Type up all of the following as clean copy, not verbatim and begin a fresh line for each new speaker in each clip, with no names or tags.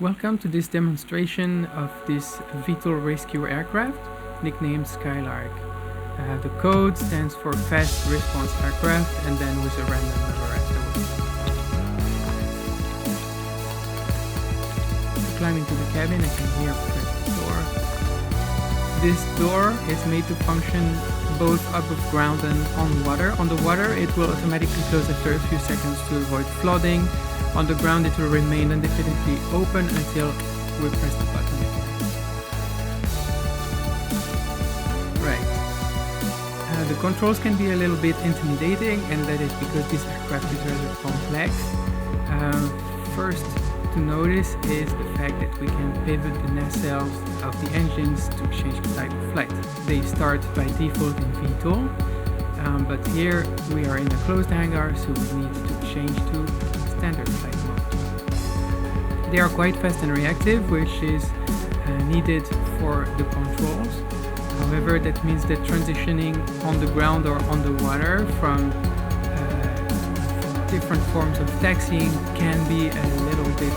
Welcome to this demonstration of this VTOL rescue aircraft, nicknamed Skylark. The code stands for Fast Response Aircraft, and then with a random number afterwards. Climbing to the cabin, I can here press the door. This door is made to function both above ground and on water. On the water, it will automatically close after a few seconds to avoid flooding. On the ground, it will remain indefinitely open until we press the button. Right. The controls can be a little bit intimidating, and that is because this aircraft is rather complex. First to notice is the fact that we can pivot the nacelles of the engines to change the type of flight. They start by default in VTOL, but here we are in a closed hangar, so we need to change to standard flight mode. They are quite fast and reactive, which is needed for the controls. However, that means that transitioning on the ground or on the water from different forms of taxiing can be a little bit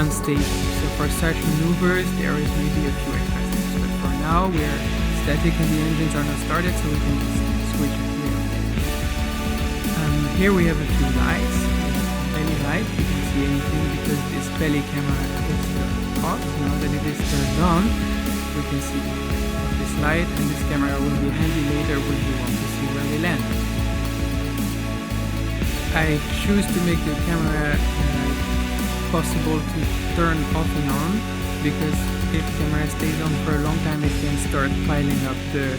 unstable. So for such maneuvers, there is maybe a few extra steps. But for now, we are static and the engines are not started, so we can just switch it here. Here we have a few lights. Belly light, we can see anything because this belly camera is off. Now that it is turned on, we can see this light, and this camera will be handy later when we want to see where we land. I choose to make the camera possible to turn off and on, because if the camera stays on for a long time, it can start piling up the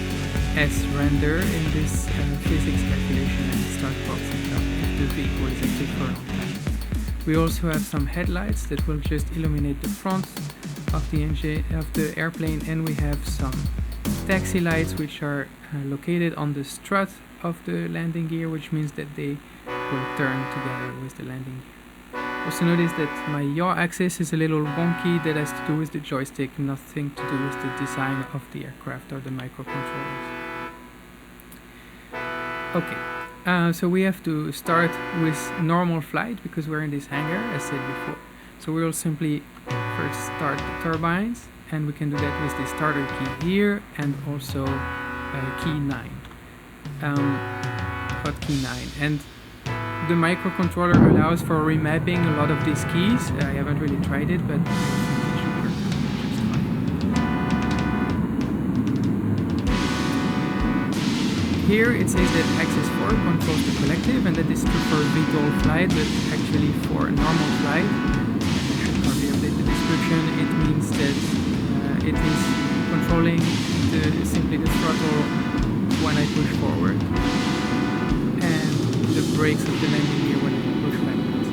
S render in this physics calculation and start boxing up if the vehicle is active for a long time. We also have some headlights that will just illuminate the front of the engine of the airplane, and we have some taxi lights which are located on the strut of the landing gear, which means that they will turn together with the landing gear. Also notice that my yaw axis is a little wonky. That has to do with the joystick, nothing to do with the design of the aircraft or the microcontrollers. Okay, so we have to start with normal flight because we're in this hangar, as said before. So we will simply first start the turbines, and we can do that with the starter key here and also key 9. Hotkey 9. And the microcontroller allows for remapping a lot of these keys. I haven't really tried it, but I think it should work just fine. Here it says that axis 4 controls the collective, and that is true for VTOL flight, but actually for normal flight, I should probably update the description, it means that it is controlling simply the throttle when I push forward, and the brakes of the landing gear when I push backwards.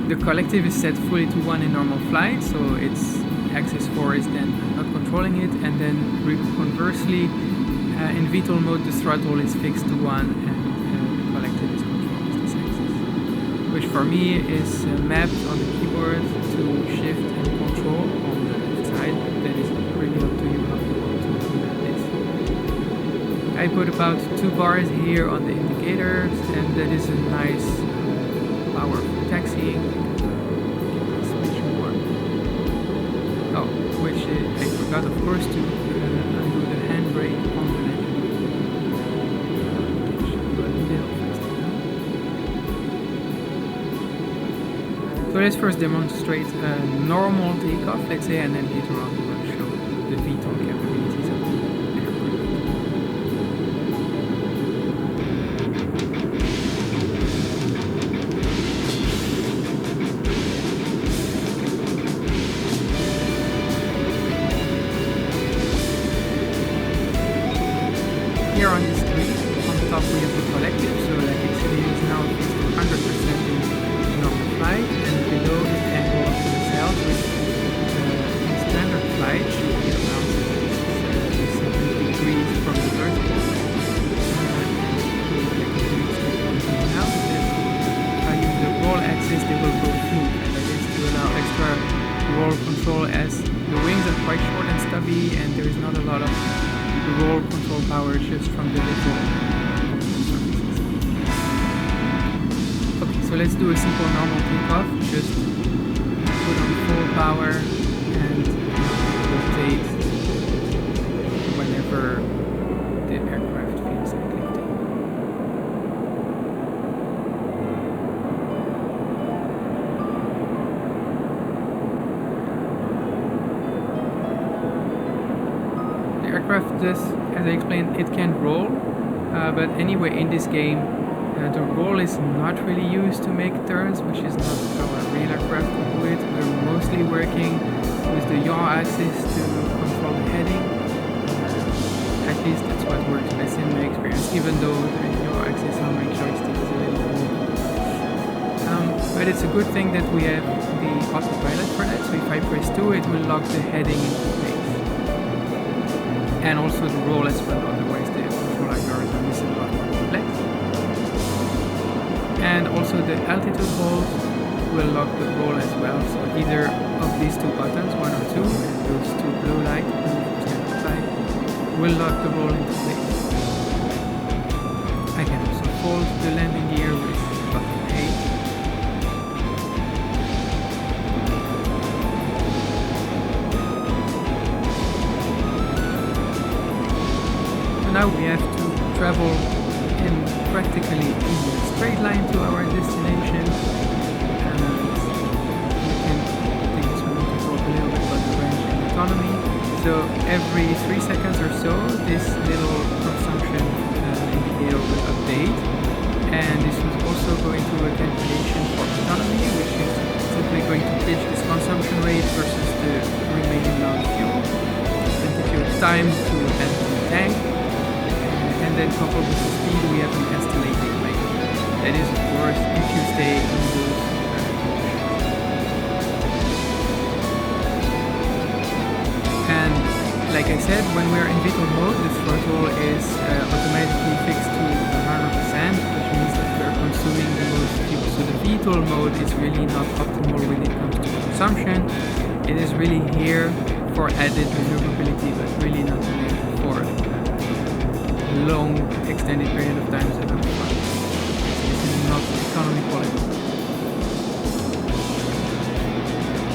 The collective is set fully to 1 in normal flight, so its axis 4 is then not controlling it, and then conversely, in VTOL mode the throttle is fixed to 1 and the collective is controlled with this axis, which for me is mapped on the keyboard to shift and control on the left side. That is really up to you how you want to do this. I put about 2 bars here on the indicators, and that is a nice power for taxiing. Switch more. Oh, which I forgot, of course, to undo the handbrake on the landing. So let's first demonstrate a normal takeoff, let's say, and then later on we will show the VTOL capabilities of the aircraft. Here on the screen, on top we have the collective, so like actually is now 100% in normal flight, and below is the angle of the nacelles, which in standard flight should be around 70 degrees from the vertical. Now if I use the roll axis, they will go fluid, and that is to allow extra roll control, as the wings are quite short and stubby, and there is not a lot of roll control power just from the little surfaces. Okay, So let's do a simple normal takeoff. Just put on full power and rotate whenever the aircraft feels like lifting. The aircraft does, as I explained, it can roll, but anyway, in this game, the roll is not really used to make turns, which is not how a real aircraft would do it. We're mostly working with the yaw axis to control the heading. At least that's what works best in my experience, even though the yaw axis on my joystick is a little old. But it's a good thing that we have the autopilot for that, so if I press 2 it will lock the heading into place. And also the roll as well, otherwise the control algorithm is a lot more complex. And also the altitude hold will lock the roll as well, so either of these two buttons, 1 or 2, and those two blue light, will lock the roll into place. I can also fold the landing gear with button 8. So now we have to travel in practically in a straight line to our destination, and we can take this one to talk a little bit about the range and autonomy. So every 3 seconds or so this little consumption indicator will update, and this is also going through a calculation for autonomy, which is simply going to pitch this consumption rate versus the remaining amount of fuel and give you time to empty the tank. And then coupled with the speed we have an estimated rate. That is of course if you stay in those and like I said, when we're in VTOL mode, the throttle is automatically fixed to 100%, which means that we're consuming the most fuel. So the VTOL mode is really not optimal when it comes to consumption. It is really here for added maneuverability, but really not meant for long extended period of time as a flight. This is not economy quality.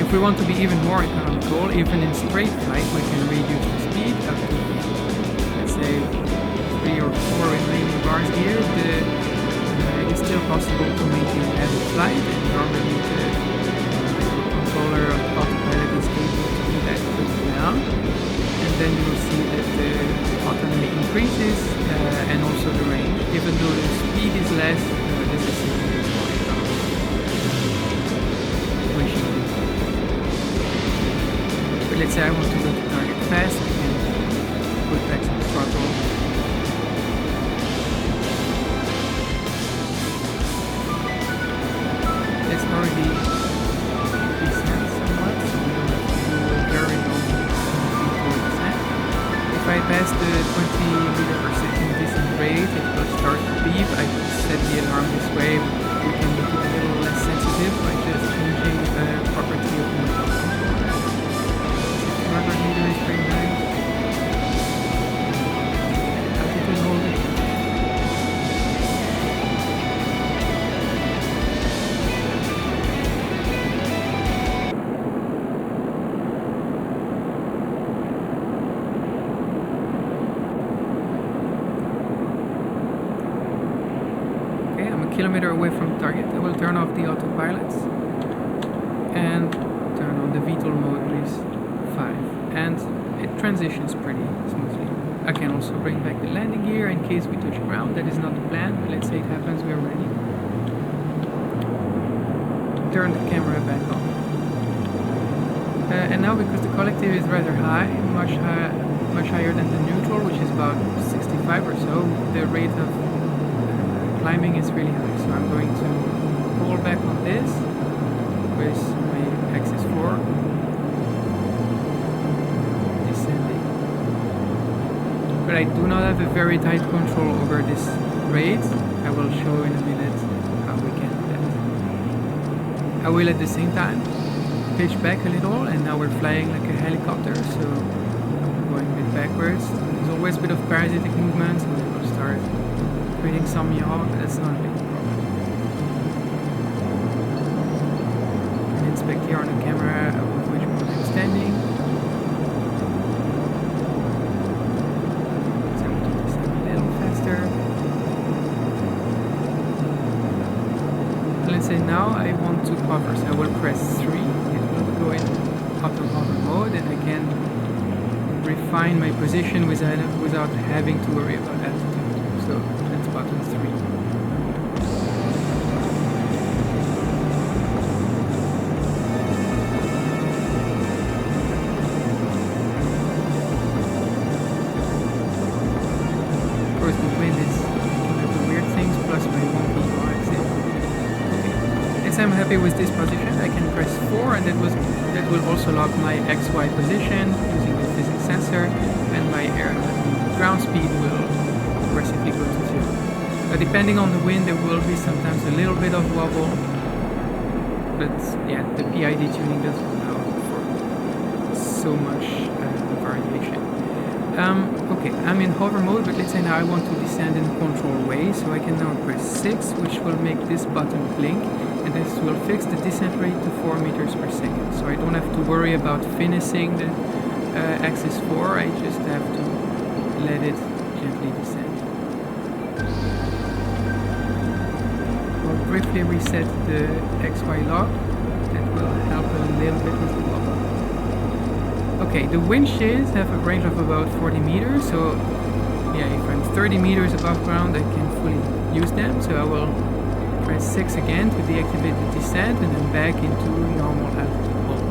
If we want to be even more economical, even in straight flight, we can reduce the speed up to, let's say, 3 or 4 remaining bars here. It is still possible to maintain added flight, and normally the controller of the autopilot is able to do that pretty well. And then you will see that the autonomy increases and also the range. Even though the speed is less, this is simply more economical. But let's say I want to go to target fast, I can put back some throttle. Let's already descend somewhat, so we don't have to do a very long descent. If I pass the 20 meter per second descent rate, it will start to beep. I can set the alarm this way. We can make it a little less sensitive by just changing the property of the controller. 200 meter is pretty nice. Altitude holding. Kilometer away from target. I will turn off the autopilots and turn on the VTOL mode, please. 5, and it transitions pretty smoothly. I can also bring back the landing gear in case we touch ground. That is not the plan, but let's say it happens, we are ready. Turn the camera back on. And now, because the collective is rather high, much higher than the neutral, which is about 65 or so, the rate of climbing is really high, so I'm going to pull back on this with my axis 4, descending. But I do not have a very tight control over this rate. I will show in a minute how we can do that. I will at the same time pitch back a little, and now we're flying like a helicopter, so I'm going a bit backwards. There's always a bit of parasitic movement, so we will start creating some yaw, but that's not a big problem. now I want to hover, so I will press 3. It will go in auto hover mode, and I can refine my position without having to worry about altitude. So that's button 3. Of course, the wind is one of the weird things, plus my wonky axis. Okay. As I'm happy with this position, I can press 4, and that will also lock my XY position using the physics sensor, and my ground speed will progressively go to 0. But depending on the wind, there will be sometimes a little bit of wobble, but yeah, the PID tuning doesn't allow for so much variation. Okay, I'm in hover mode, but let's say now I want to descend in a control way, so I can now press 6, which will make this button blink, and this will fix the descent rate to 4 meters per second. So I don't have to worry about finishing the axis 4, I just have to let it gently descend. I'll briefly reset the XY lock, that will help a little bit with the wobble. Okay, the wind shears have a range of about 40 meters, so yeah, if I'm 30 meters above ground I can fully use them, so I will press 6 again to deactivate the descent and then back into normal altitude mode.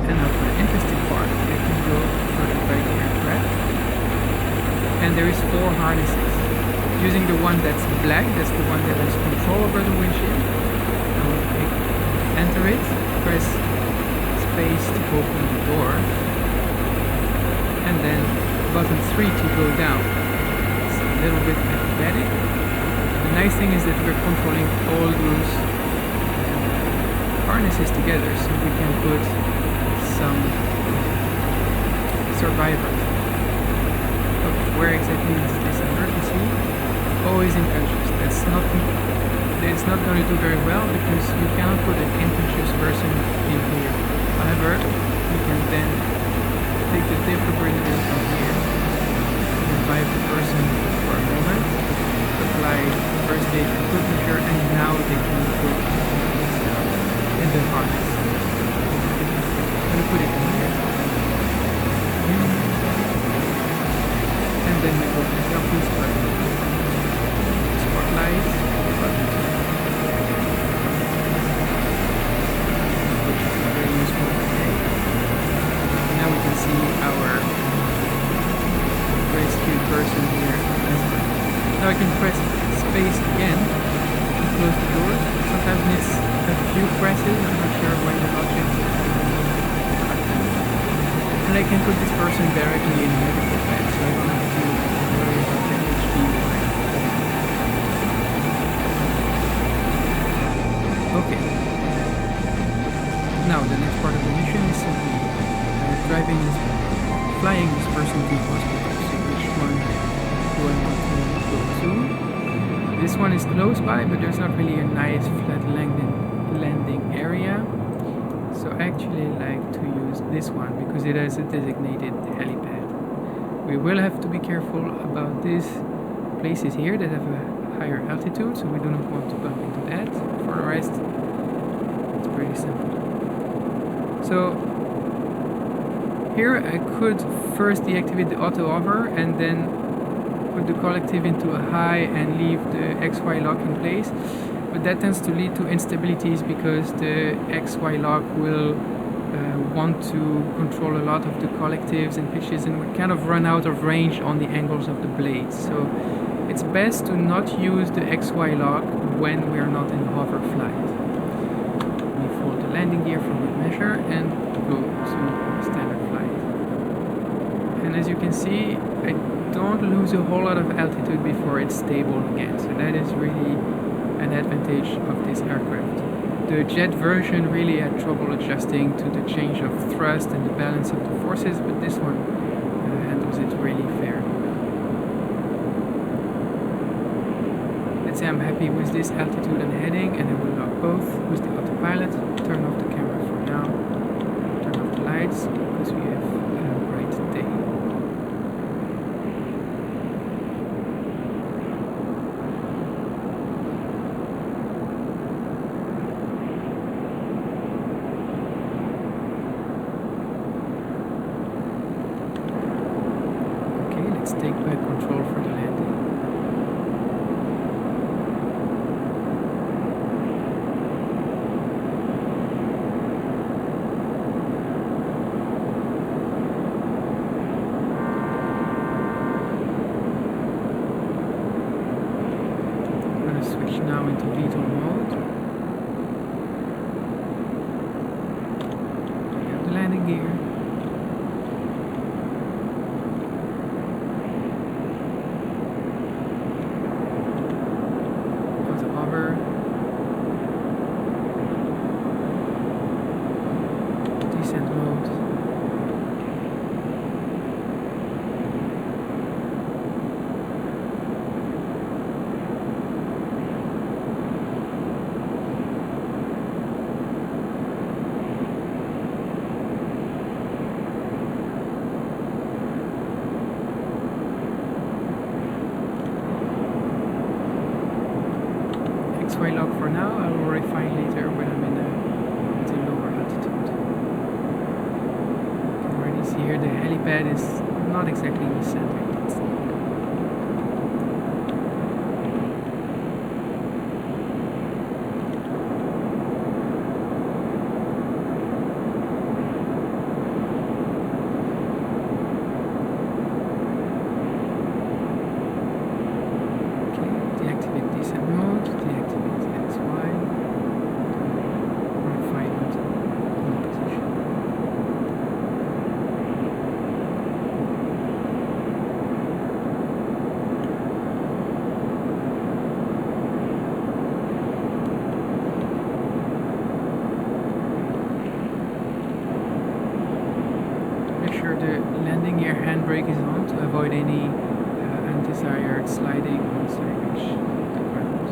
And now for the interesting part, I can go further by the aircraft, and there is 4 harnesses. Using the one that's black, that's the one that has control over the windshield. I will enter it, press space to open the door, and then button 3 to go down. It's a little bit acrobatic. The nice thing is that we're controlling all those harnesses together, so we can put some survivors. Okay, where exactly is this emergency? Always in countries. That's not going to do very well because you cannot put an unconscious person in here. However, you can then take the defibrillator from here, revive the person for a moment, apply first aid and foot measure, and now they can put in the harness. I'm going to put it in here. And then we go to the jumping button. Spotlight button. Which is very useful today. Now we can see our rescued person here. Now I can press space again to close the doors. Sometimes it needs a few presses, I'm not sure why the object. And I can put this person directly in medical bed, so I don't have to worry about the HV line. Okay. Now the next part of the mission is simply flying this person to hospital. So which one do I want to go to? This one is close by, but there's not really a nice flat landing area. So I actually like to use this one because it has a designated helipad. We will have to be careful about these places here that have a higher altitude, so we do not want to bump into that. For the rest, it's pretty simple. So here I could first deactivate the auto hover and then put the collective into a high and leave the XY lock in place, but that tends to lead to instabilities because the XY lock will want to control a lot of the collectives and pitches, and we kind of run out of range on the angles of the blades. So it's best to not use the XY lock when we are not in hover flight. We fold the landing gear for good measure and go to standard flight. And as you can see, I don't lose a whole lot of altitude before it's stable again, so that is really an advantage of this aircraft. The jet version really had trouble adjusting to the change of thrust and the balance of the forces, but this one handles it really fairly well. Let's say I'm happy with this altitude and heading, and I will lock both with the autopilot, turn off the camera for now, turn off the lights because we have a bright day. flight is not exactly in the center yet. The landing gear handbrake is on to avoid any undesired sliding once I reach the ground.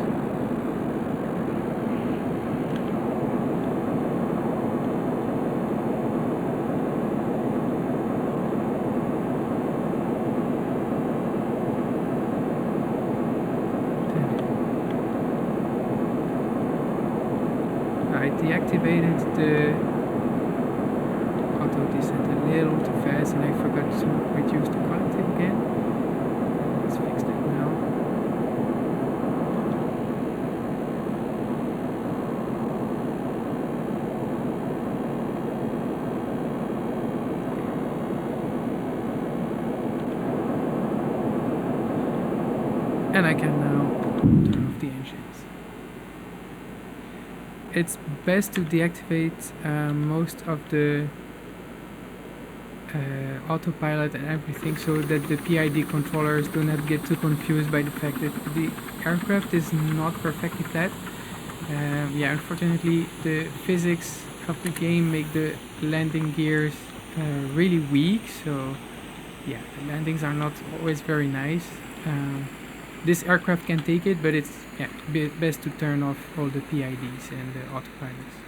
I deactivated the descent a little too fast and I forgot to reduce the collective again. Let's fix that now. And I can now turn off the engines. It's best to deactivate most of the autopilot and everything so that the PID controllers do not get too confused by the fact that the aircraft is not perfectly flat. Yeah, unfortunately the physics of the game make the landing gears really weak, so yeah, the landings are not always very nice. This aircraft can take it, but it's best to turn off all the PIDs and the autopilots.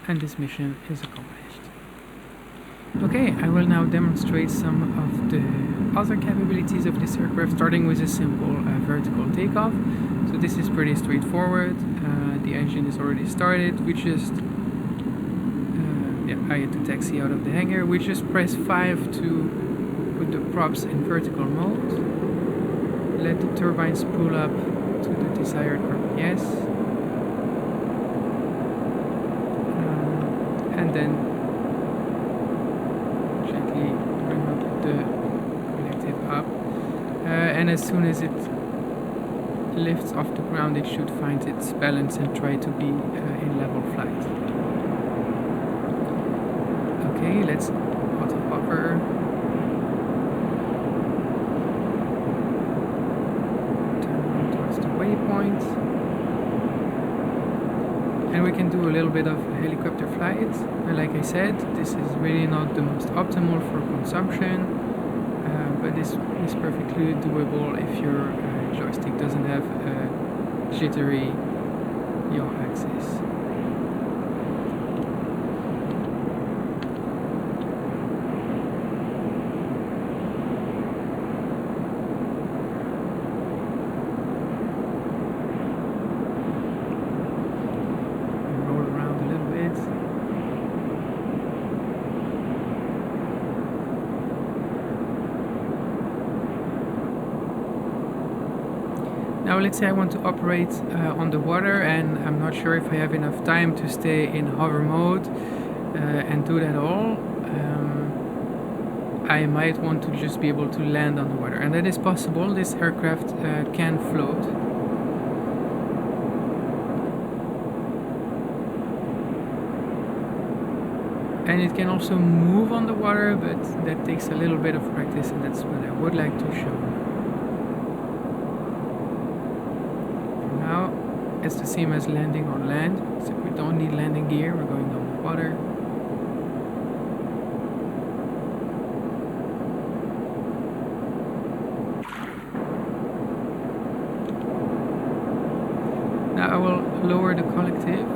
And this mission is accomplished. Okay, I will now demonstrate some of the other capabilities of this aircraft, starting with a simple vertical takeoff. So this is pretty straightforward. The engine is already started. We just I had to taxi out of the hangar. We just press 5 to put the props in vertical mode. Let the turbines spool up to the desired RPS. And then gently bring up the collective up. And as soon as it lifts off the ground, it should find its balance and try to be in level flight. Okay, let's auto hover. Turn towards the waypoint. And we can do a little bit of helicopter flight. Like I said, this is really not the most optimal for consumption, but this is perfectly doable if your joystick doesn't have a jittery yaw axis. Now let's say I want to operate on the water and I'm not sure if I have enough time to stay in hover mode and do that all. I might want to just be able to land on the water, and that is possible. This aircraft can float. And it can also move on the water, but that takes a little bit of practice, and that's what I would like to show. It's the same as landing on land, so we don't need landing gear, we're going on the water. Now I will lower the collective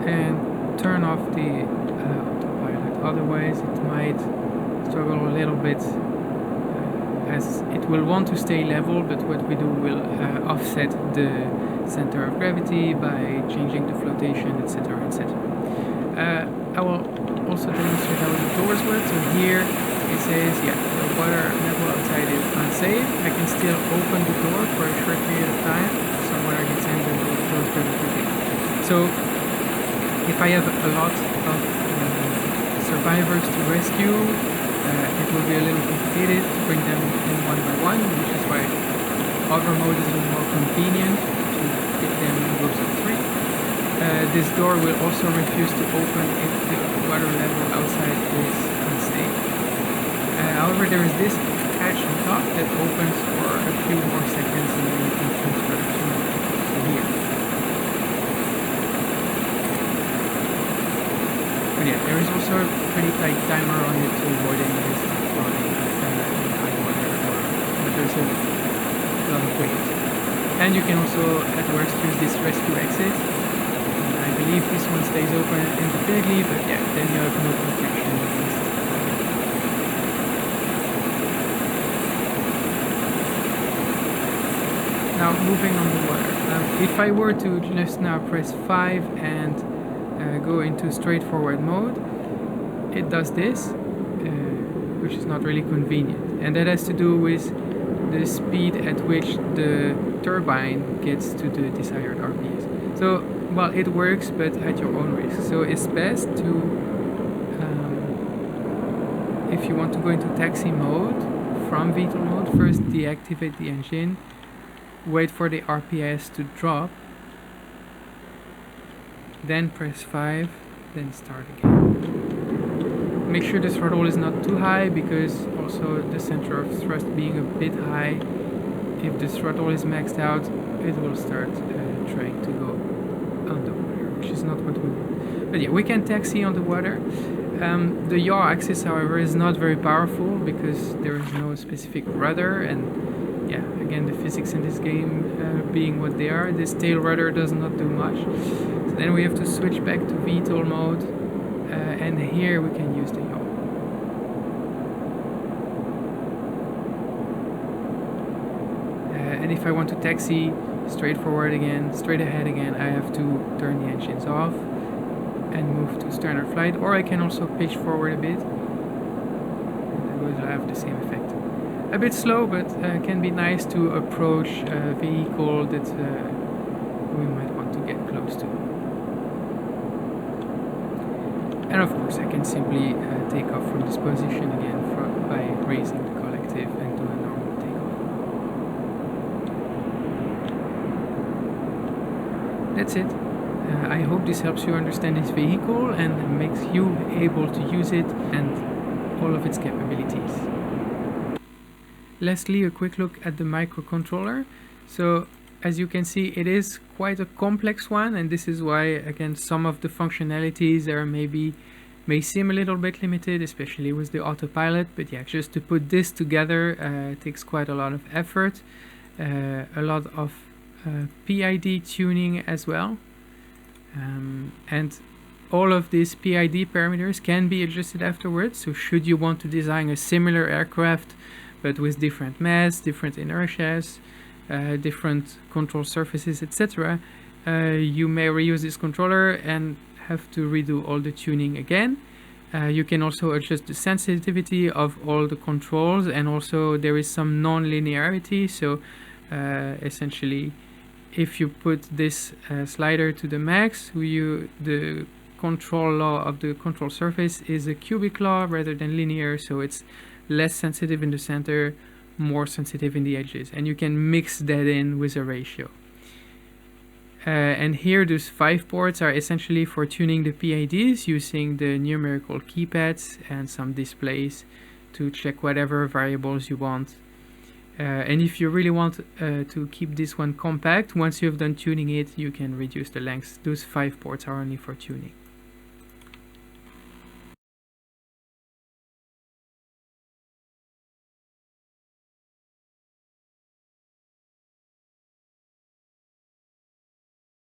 and turn off the autopilot, otherwise it might struggle a little bit as it will want to stay level, but what we do will offset the center of gravity by changing the flotation, etc., etc. I will also demonstrate how the doors work. So here it says, yeah, the water level outside is unsafe. I can still open the door for a short period of time. Some water gets in and will close very quickly. So if I have a lot of survivors to rescue, it will be a little complicated to bring them in one by one, which is why hover mode is a little more convenient to get them in groups of 3. This door will also refuse to open if the water level outside is unsafe. However, there is this hatch on top that opens for a few more seconds and then you can transfer to here. But yeah, there is also a pretty tight timer on it to avoid any risk of floating in high water, but there's a lot of ways. And you can also at worst use this rescue exit. I believe this one stays open indefinitely, but yeah, then you have no protection against floating. Now moving on the water. If I were to just now press 5 and go into straightforward mode, it does this, which is not really convenient, and that has to do with the speed at which the turbine gets to the desired RPS. So, well, it works, but at your own risk. So it's best to, if you want to go into taxi mode from VTOL mode, first deactivate the engine, wait for the RPS to drop, then press 5, then start again. Make sure the throttle is not too high, because also the center of thrust being a bit high, if the throttle is maxed out, it will start trying to go on the water, which is not what we want. But yeah, we can taxi on the water. The yaw axis, however, is not very powerful because there is no specific rudder, and yeah, again, the physics in this game being what they are, this tail rudder does not do much. So then we have to switch back to VTOL mode, and here we can use the yaw. And if I want to taxi straight ahead again, I have to turn the engines off and move to standard flight, or I can also pitch forward a bit, and it will have the same effect. A bit slow, but can be nice to approach a vehicle that we might want to get close to. And of course I can simply take off from this position again by raising the collective and do a normal takeoff. That's it. I hope this helps you understand this vehicle and makes you able to use it and all of its capabilities. Lastly, a quick look at the microcontroller. So as you can see, it is quite a complex one, and this is why, again, some of the functionalities may seem a little bit limited, especially with the autopilot. But yeah, just to put this together takes quite a lot of effort, a lot of PID tuning as well, and all of these PID parameters can be adjusted afterwards. So should you want to design a similar aircraft but with different mass, different inertias, different control surfaces, etc., you may reuse this controller and have to redo all the tuning again. You can also adjust the sensitivity of all the controls, and also there is some non-linearity. So essentially, if you put this slider to the max, the control law of the control surface is a cubic law rather than linear, so it's less sensitive in the center, more sensitive in the edges, and you can mix that in with a ratio. And here those 5 ports are essentially for tuning the PIDs using the numerical keypads and some displays to check whatever variables you want. And if you really want to keep this one compact, once you've done tuning it, you can reduce the length. Those 5 ports are only for tuning.